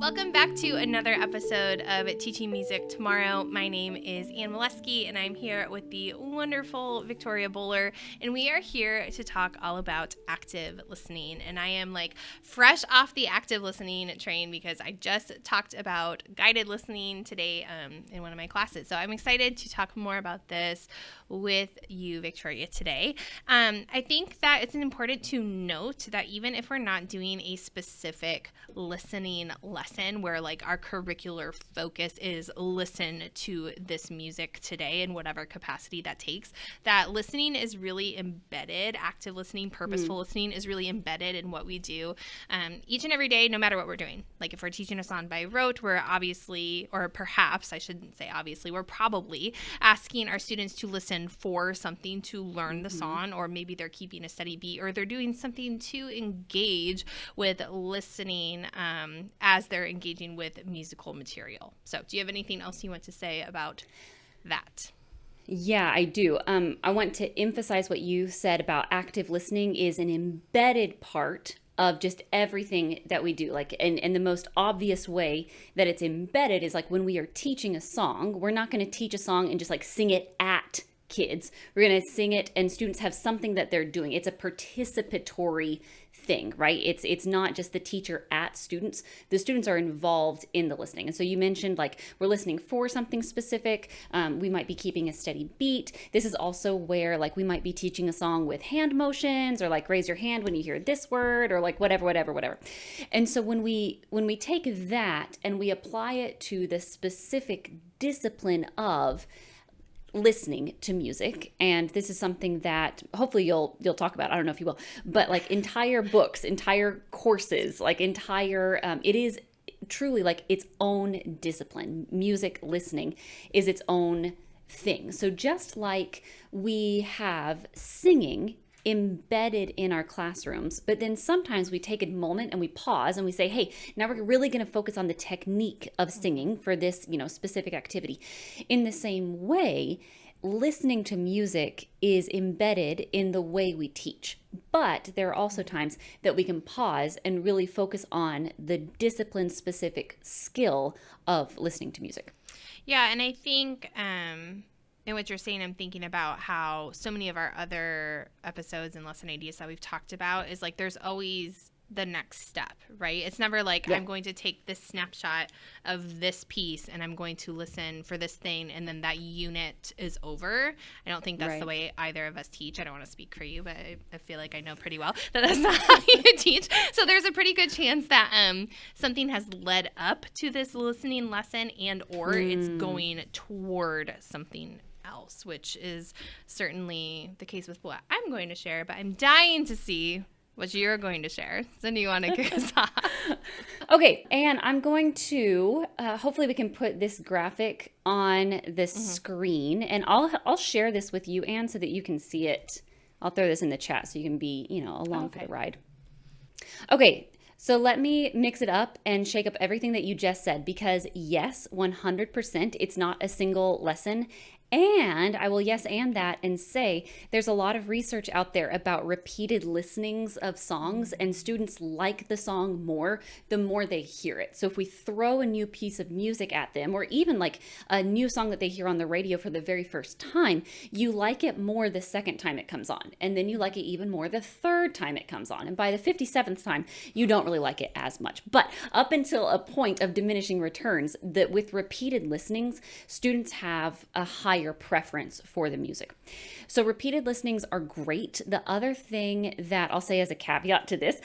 Welcome back to another episode of Teaching Music Tomorrow. My name is Ann Molesky, and I'm here with the wonderful Victoria Bowler, and we are here to talk all about active listening. And I am fresh off the active listening train because I just talked about guided listening today in one of my classes. So I'm excited to talk more about this with you, Victoria, today. I think that it's important to note that even if we're not doing a specific listening lesson where our curricular focus is listen to this music today in whatever capacity that takes, that listening is really embedded. Active listening, purposeful listening is really embedded in what we do each and every day, no matter what we're doing. If we're teaching a song by rote, we're obviously, or perhaps I shouldn't say obviously, we're probably asking our students to listen for something to learn the song, or maybe they're keeping a steady beat, or they're doing something to engage with listening as they're engaging with musical material. So do you have anything else you want to say about that? Yeah, I do. I want to emphasize what you said about active listening is an embedded part of just everything that we do. And the most obvious way that it's embedded is when we are teaching a song, we're not going to teach a song and just sing it at kids. We're going to sing it and students have something that they're doing. It's a participatory thing, right? It's not just the teacher at students. The students are involved in the listening. And so you mentioned we're listening for something specific. We might be keeping a steady beat. This is also where we might be teaching a song with hand motions, or raise your hand when you hear this word, or whatever. And so when we take that and we apply it to the specific discipline of listening to music, and this is something that hopefully you'll talk about, I don't know if you will, but entire books, entire courses, it is truly its own discipline. Music listening is its own thing. So just like we have singing embedded in our classrooms, but then sometimes we take a moment and we pause and we say, hey, now we're really going to focus on the technique of singing for this, specific activity. In the same way, listening to music is embedded in the way we teach. But there are also times that we can pause and really focus on the discipline-specific skill of listening to music. Yeah, and I think in what you're saying, I'm thinking about how so many of our other episodes and lesson ideas that we've talked about is there's always the next step, right? It's never I'm going to take this snapshot of this piece and I'm going to listen for this thing and then that unit is over. I don't think that's the way either of us teach. I don't want to speak for you, but I feel like I know pretty well that that's not how you teach. So there's a pretty good chance that something has led up to this listening lesson and or it's going toward something else, which is certainly the case with what I'm going to share, but I'm dying to see what you're going to share. So do you want to kick us off? Okay, and I'm going to, hopefully we can put this graphic on the screen, and I'll share this with you, Anne, so that you can see it. I'll throw this in the chat so you can be, along for the ride. Okay, so let me mix it up and shake up everything that you just said, because yes, 100%, it's not a single lesson. And I will yes and that and say there's a lot of research out there about repeated listenings of songs, and students like the song more the more they hear it. So if we throw a new piece of music at them, or even a new song that they hear on the radio for the very first time, you like it more the second time it comes on. And then you like it even more the third time it comes on. And by the 57th time, you don't really like it as much. But up until a point of diminishing returns, that with repeated listenings, students have a higher preference for the music. So repeated listenings are great. The other thing that I'll say as a caveat to this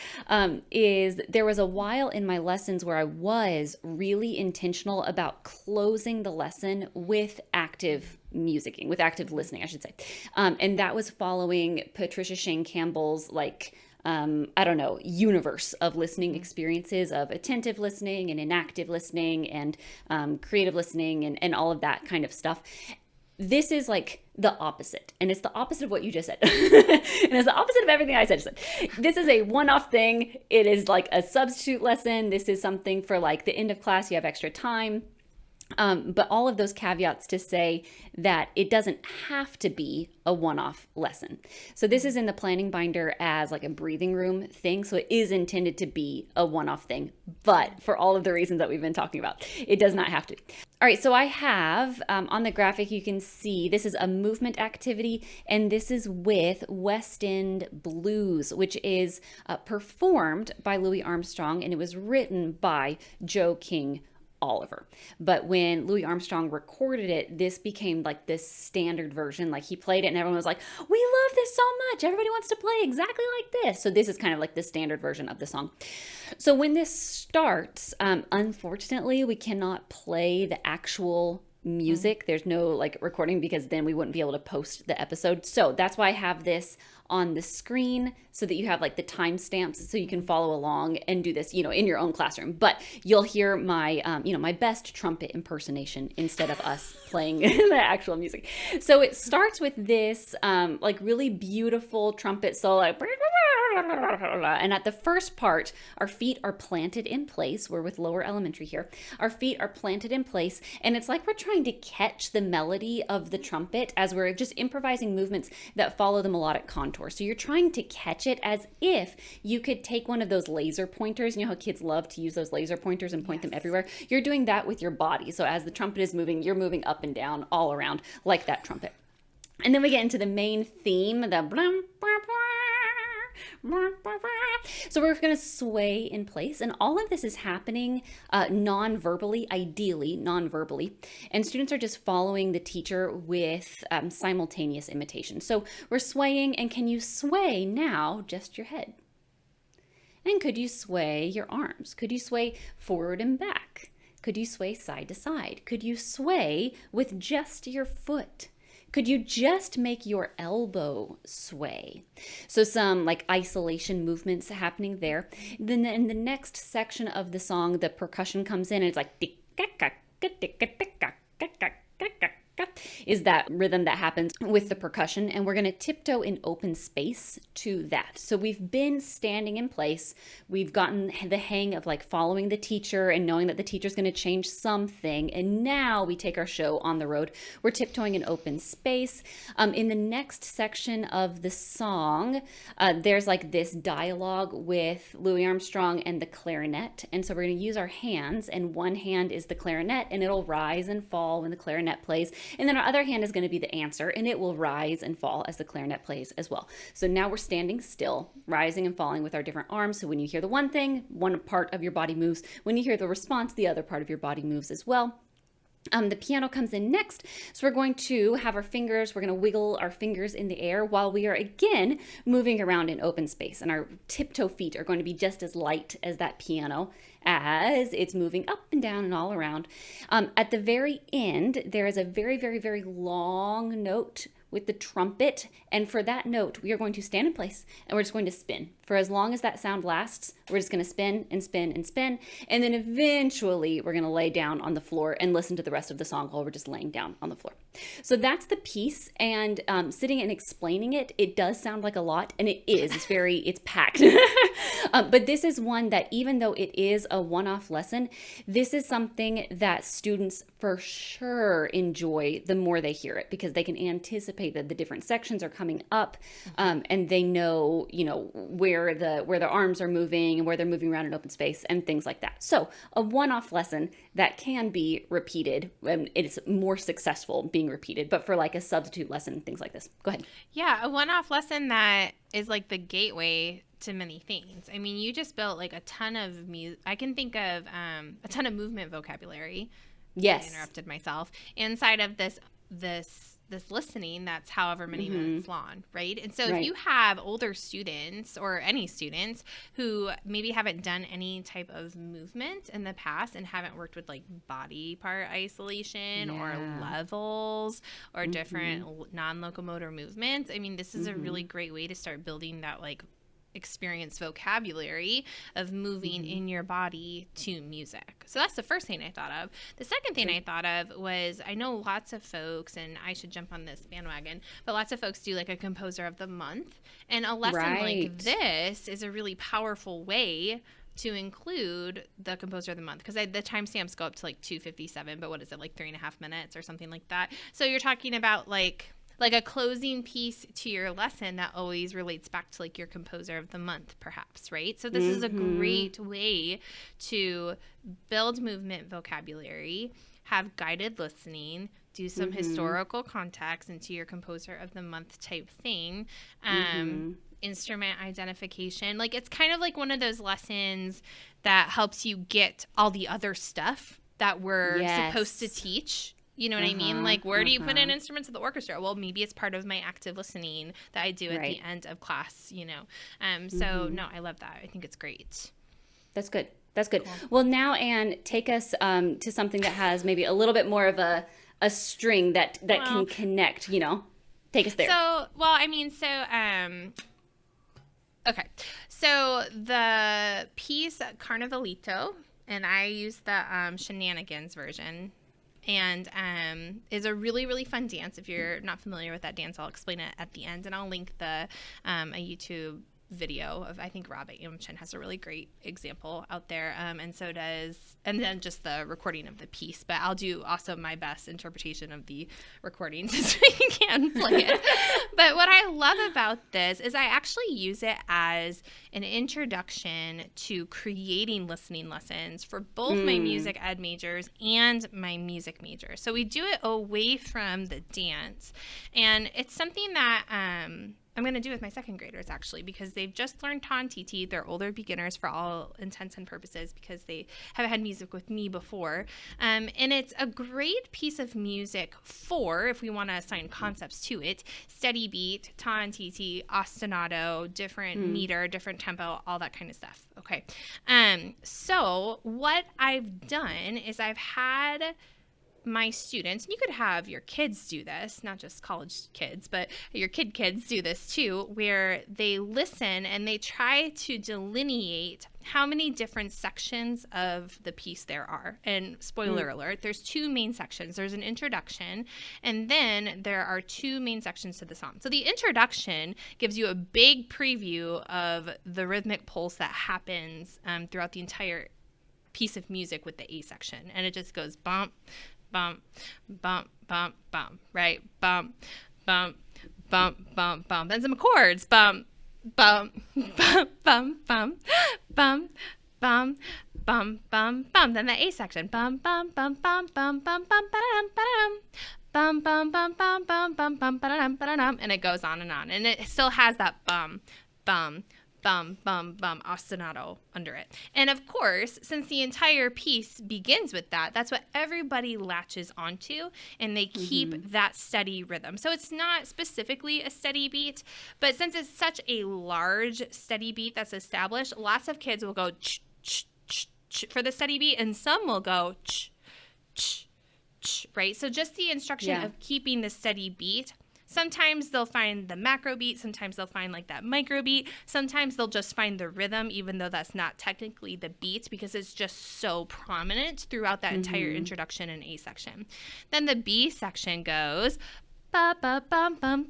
is there was a while in my lessons where I was really intentional about closing the lesson with active musicking, with active listening, I should say. And that was following Patricia Shane Campbell's universe of listening experiences of attentive listening and inactive listening and creative listening and all of that kind of stuff. This is the opposite. And it's the opposite of what you just said. And it's the opposite of everything I said. This is a one-off thing. It is a substitute lesson. This is something for the end of class. You have extra time. But all of those caveats to say that it doesn't have to be a one-off lesson. So this is in the planning binder as like a breathing room thing. So it is intended to be a one-off thing, but for all of the reasons that we've been talking about, it does not have to. All right, so I have on the graphic, you can see this is a movement activity, and this is with West End Blues, which is performed by Louis Armstrong, and it was written by Joe King Oliver. But when Louis Armstrong recorded it, this became like this standard version. Like he played it and everyone was like, we love this so much. Everybody wants to play exactly like this. So this is kind of like the standard version of the song. So when this starts, unfortunately, we cannot play the actual music. There's no like recording because then we wouldn't be able to post the episode. So that's why I have this on the screen so that you have like the timestamps so you can follow along and do this, in your own classroom. But you'll hear my, my best trumpet impersonation instead of us playing the actual music. So it starts with this like really beautiful trumpet solo. And at the first part, our feet are planted in place. We're with lower elementary here. Our feet are planted in place, and it's like we're trying to catch the melody of the trumpet as we're just improvising movements that follow the melodic contour. So you're trying to catch it as if you could take one of those laser pointers. You know how kids love to use those laser pointers and point them everywhere? You're doing that with your body. So as the trumpet is moving, you're moving up and down all around like that trumpet. And then we get into the main theme, the so we're going to sway in place, and all of this is happening non-verbally, ideally non-verbally, and students are just following the teacher with simultaneous imitation. So we're swaying, and can you sway now just your head? And could you sway your arms? Could you sway forward and back? Could you sway side to side? Could you sway with just your foot? Could you just make your elbow sway? So some like isolation movements happening there. Then in the next section of the song, the percussion comes in and it's like is that rhythm that happens with the percussion, and we're going to tiptoe in open space to that. So we've been standing in place. We've gotten the hang of like following the teacher and knowing that the teacher's going to change something, and now we take our show on the road. We're tiptoeing in open space. In the next section of the song, there's like this dialogue with Louis Armstrong and the clarinet, and so we're going to use our hands, and one hand is the clarinet, and it'll rise and fall when the clarinet plays. And then our other hand is going to be the answer, and it will rise and fall as the clarinet plays as well. So now we're standing still, rising and falling with our different arms. So when you hear the one thing, one part of your body moves. When you hear the response, the other part of your body moves as well. The piano comes in next. So we're going to have our fingers, we're going to wiggle our fingers in the air while we are again moving around in open space. And our tiptoe feet are going to be just as light as that piano as it's moving up and down and all around. At the very end, there is a very, very, very long note with the trumpet. And for that note, we are going to stand in place and we're just going to spin. For as long as that sound lasts, we're just going to spin and spin and spin. And then eventually we're going to lay down on the floor and listen to the rest of the song while we're just laying down on the floor. So that's the piece. And sitting and explaining it, it does sound like a lot, and it is. It's packed. But this is one that even though it is a one-off lesson, this is something that students for sure enjoy the more they hear it, because they can anticipate that the different sections are coming up, and they know, where the arms are moving and where they're moving around in open space and things like that. So a one-off lesson that can be repeated, and it's more successful being repeated, but for like a substitute lesson, things like this. Go ahead. Yeah, a one-off lesson that is like the gateway to many things. I mean, you just built like a ton of music. I can think of a ton of movement vocabulary. Yes. I interrupted myself inside of this listening that's however many minutes long, right? And so if you have older students or any students who maybe haven't done any type of movement in the past and haven't worked with like body part isolation or levels or different non-locomotor movements, I mean, this is a really great way to start building that like experience vocabulary of moving in your body to music. So that's the first thing I thought of. The second thing I thought of was, I know lots of folks, and I should jump on this bandwagon, but lots of folks do like a composer of the month, and a lesson like this is a really powerful way to include the composer of the month, because the timestamps go up to like 2:57, but what is it, like 3.5 minutes or something like that? So you're talking about like a closing piece to your lesson that always relates back to like your composer of the month, perhaps, right? So this is a great way to build movement vocabulary, have guided listening, do some historical context into your composer of the month type thing. Instrument identification. Like, it's kind of like one of those lessons that helps you get all the other stuff that we're supposed to teach. You know what I mean? Like, where do you put in instruments of the orchestra? Well, maybe it's part of my active listening that I do at the end of class, you know? So, no, I love that. I think it's great. That's good. That's good. Cool. Well, now, Anne, take us to something that has maybe a little bit more of a string that can connect, you know? Take us there. So, okay. So, the piece Carnavalito, and I use the Shenanigans version, and is a really, really fun dance. If you're not familiar with that dance, I'll explain it at the end, and I'll link a YouTube video of, I think Rob Amchen has a really great example out there, and so does, and then just the recording of the piece, but I'll do also my best interpretation of the recording since we can play it. But what I love about this is I actually use it as an introduction to creating listening lessons for both my music ed majors and my music majors. So we do it away from the dance, and it's something that I'm going to do with my second graders, actually, because they've just learned ton-titi. They're older beginners for all intents and purposes because they haven't had music with me before. And it's a great piece of music for, if we want to assign concepts to it, steady beat, ton-titi, ostinato, different meter, different tempo, all that kind of stuff. Okay. So what I've done is I've had my students, and you could have your kids do this, not just college kids, but your kids do this too, where they listen and they try to delineate how many different sections of the piece there are. And spoiler alert, there's two main sections. There's an introduction, and then there are two main sections to the song. So the introduction gives you a big preview of the rhythmic pulse that happens throughout the entire piece of music with the A section. And it just goes bump, bump, bump, bump, bump, right? Bump, bump, bump, bump, bump. Then some chords. Bump, bump, bump, bump, bump, bump, bump, bump, bump, bump. Then the A section. Bump, bump, bump, bump, bump, bump, bump, ba-dum, ba-dum. Bum, bum, bum, bum, bum, bum, bum, ba-dum, ba-dum. And it goes on. And it still has that bum, bum, bum, bum, bum, ostinato under it. And of course, since the entire piece begins with that, that's what everybody latches onto, and they keep that steady rhythm. So it's not specifically a steady beat, but since it's such a large steady beat that's established, lots of kids will go ch, ch, ch, ch for the steady beat, and some will go ch, ch, ch, right? So just the instruction of keeping the steady beat. Sometimes they'll find the macro beat. Sometimes they'll find like that micro beat. Sometimes they'll just find the rhythm, even though that's not technically the beat, because it's just so prominent throughout that entire introduction and A section. Then the B section goes ba ba bum bum bum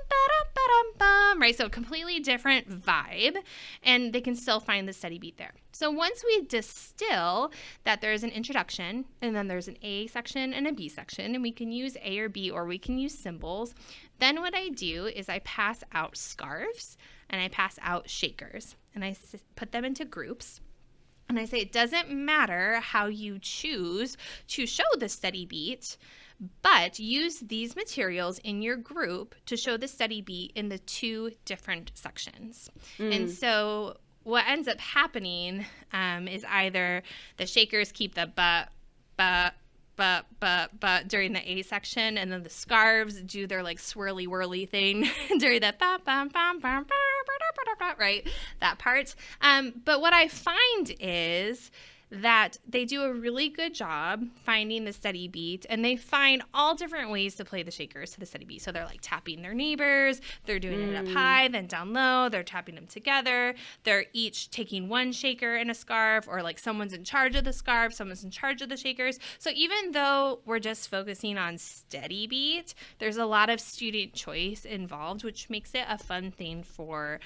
ba-dum, ba-dum, bum, right? So a completely different vibe, and they can still find the steady beat there. So once we distill that there's an introduction, and then there's an A section and a B section, and we can use A or B, or we can use symbols, then what I do is I pass out scarves and I pass out shakers, and I put them into groups. And I say it doesn't matter how you choose to show the steady beat, but use these materials in your group to show the steady beat in the two different sections. And so what ends up happening is either the shakers keep the but during the A section, and then the scarves do their like swirly whirly thing during the right, that part. But what I find is that they do a really good job finding the steady beat, and they find all different ways to play the shakers to the steady beat. So they're like tapping their neighbors, they're doing it up high, then down low, they're tapping them together, they're each taking one shaker and a scarf, or like someone's in charge of the scarf, someone's in charge of the shakers. So even though we're just focusing on steady beat, there's a lot of student choice involved, which makes it a fun thing for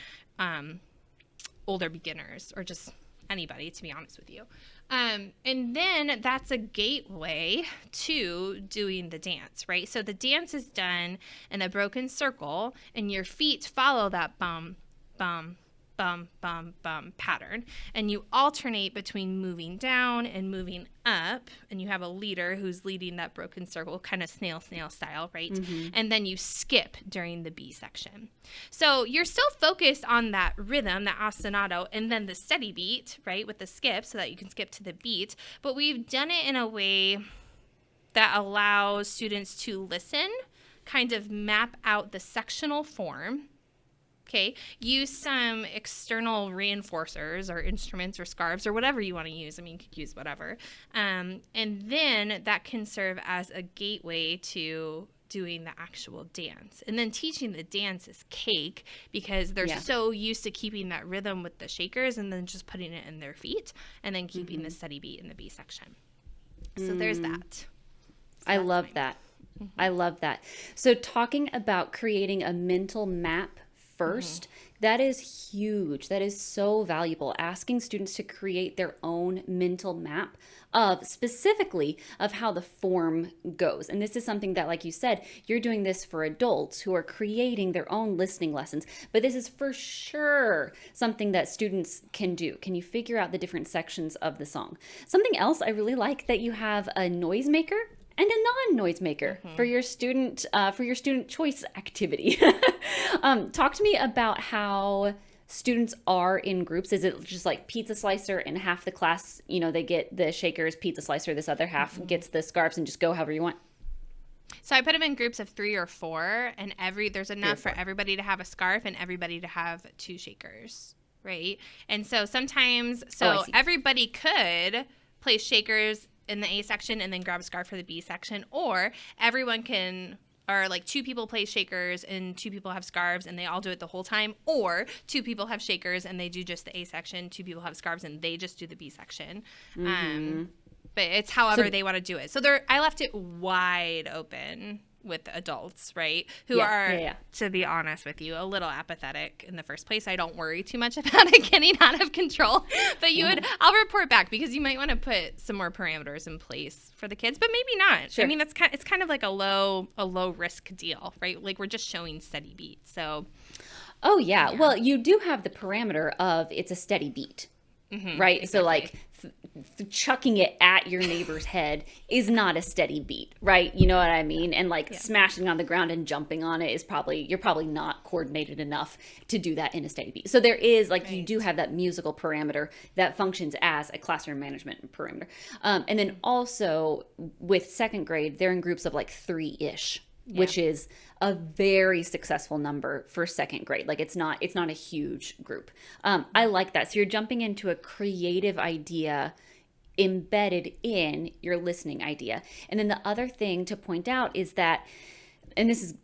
older beginners or just anybody, to be honest with you. And then that's a gateway to doing the dance, right? So the dance is done in a broken circle, and your feet follow that bum, bum, bum, bum, bum pattern. And you alternate between moving down and moving up. And you have a leader who's leading that broken circle, kind of snail style, right? Mm-hmm. And then you skip during the B section. So you're still focused on that rhythm, that ostinato, and then the steady beat, right, with the skip so that you can skip to the beat. But we've done it in a way that allows students to listen, kind of map out the sectional form. Okay, use some external reinforcers or instruments or scarves or whatever you want to use. I mean, you could use whatever. And then that can serve as a gateway to doing the actual dance. And then teaching the dance is cake because they're so used to keeping that rhythm with the shakers and then just putting it in their feet and then keeping the steady beat in the B section. So there's that. So I love that. Mm-hmm. I love that. So talking about creating a mental map first, that is huge. That is so valuable. Asking students to create their own mental map of specifically of how the form goes. And this is something that, like you said, you're doing this for adults who are creating their own listening lessons. But this is for sure something that students can do. Can you figure out the different sections of the song? Something else I really like that you have a noisemaker and a non-noisemaker for your student choice activity. Talk to me about how students are in groups. Is it just like pizza slicer and half the class, they get the shakers, pizza slicer, this other half gets the scarves and just go however you want? So I put them in groups of 3 or 4, and there's enough for everybody to have a scarf and everybody to have 2 shakers, right? And so sometimes, everybody could play shakers in the A section and then grab a scarf for the B section, or everyone can, or like 2 people play shakers and 2 people have scarves and they all do it the whole time, or 2 people have shakers and they do just the A section, 2 people have scarves and they just do the B section. But it's however they want to do it. So I left it wide open with adults, right? Who are, to be honest with you, a little apathetic in the first place. I don't worry too much about it getting out of control. But I'll report back because you might want to put some more parameters in place for the kids, but maybe not. Sure. I mean, it's kind of like a low risk deal, right? Like we're just showing steady beat. So. Oh yeah. Well, you do have the parameter of it's a steady beat, right? Exactly. So like chucking it at your neighbor's head is not a steady beat, right? You know what I mean? And like smashing on the ground and jumping on it is you're probably not coordinated enough to do that in a steady beat. So there is you do have that musical parameter that functions as a classroom management parameter. And then also with second grade, they're in groups of like 3-ish. Which is a very successful number for second grade. Like it's not a huge group. I like that. So you're jumping into a creative idea embedded in your listening idea. And then the other thing to point out is that, and this is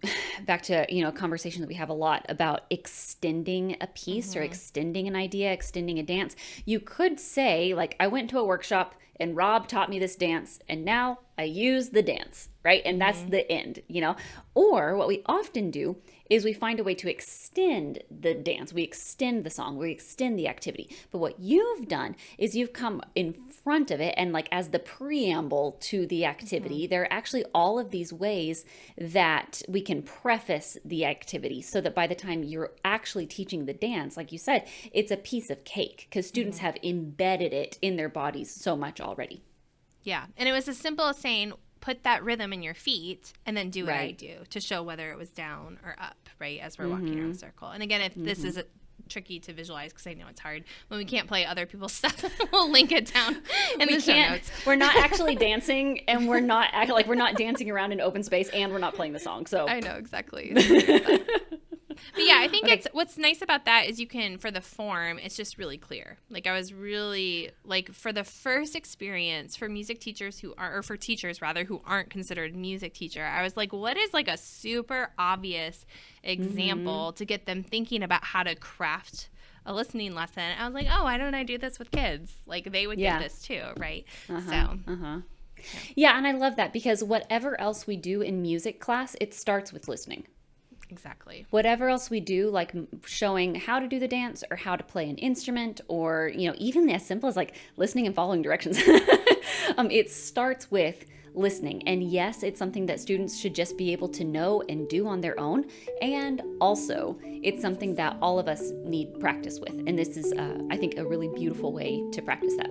back to, a conversation that we have a lot about extending a piece or extending an idea, extending a dance. You could say, like, I went to a workshop and Rob taught me this dance and now I use the dance, right? And that's the end, Or what we often do is we find a way to extend the dance. We extend the song, we extend the activity. But what you've done is you've come in front of it and like as the preamble to the activity, there are actually all of these ways that we can preface the activity so that by the time you're actually teaching the dance, like you said, it's a piece of cake because students have embedded it in their bodies so much already. Yeah. And it was as simple as saying, put that rhythm in your feet and then do what I do to show whether it was down or up, right, as we're walking around the circle. And again, if this is tricky to visualize because I know it's hard, when we can't play other people's stuff, we'll link it down in the show notes. We're not actually dancing and we're not dancing around in open space and we're not playing the song. So I know exactly. But yeah, I think what's nice about that is you can, for the form, it's just really clear. Like I was really, like for the first experience for music teachers for teachers rather, who aren't considered music teacher, I was like, what is like a super obvious example to get them thinking about how to craft a listening lesson? I was like, oh, why don't I do this with kids? Like they would get this too, right? Yeah, and I love that because whatever else we do in music class, it starts with listening. Exactly. Whatever else we do, like showing how to do the dance or how to play an instrument, or, even as simple as like listening and following directions, it starts with listening. And yes, it's something that students should just be able to know and do on their own. And also, it's something that all of us need practice with. And this is, I think, a really beautiful way to practice that.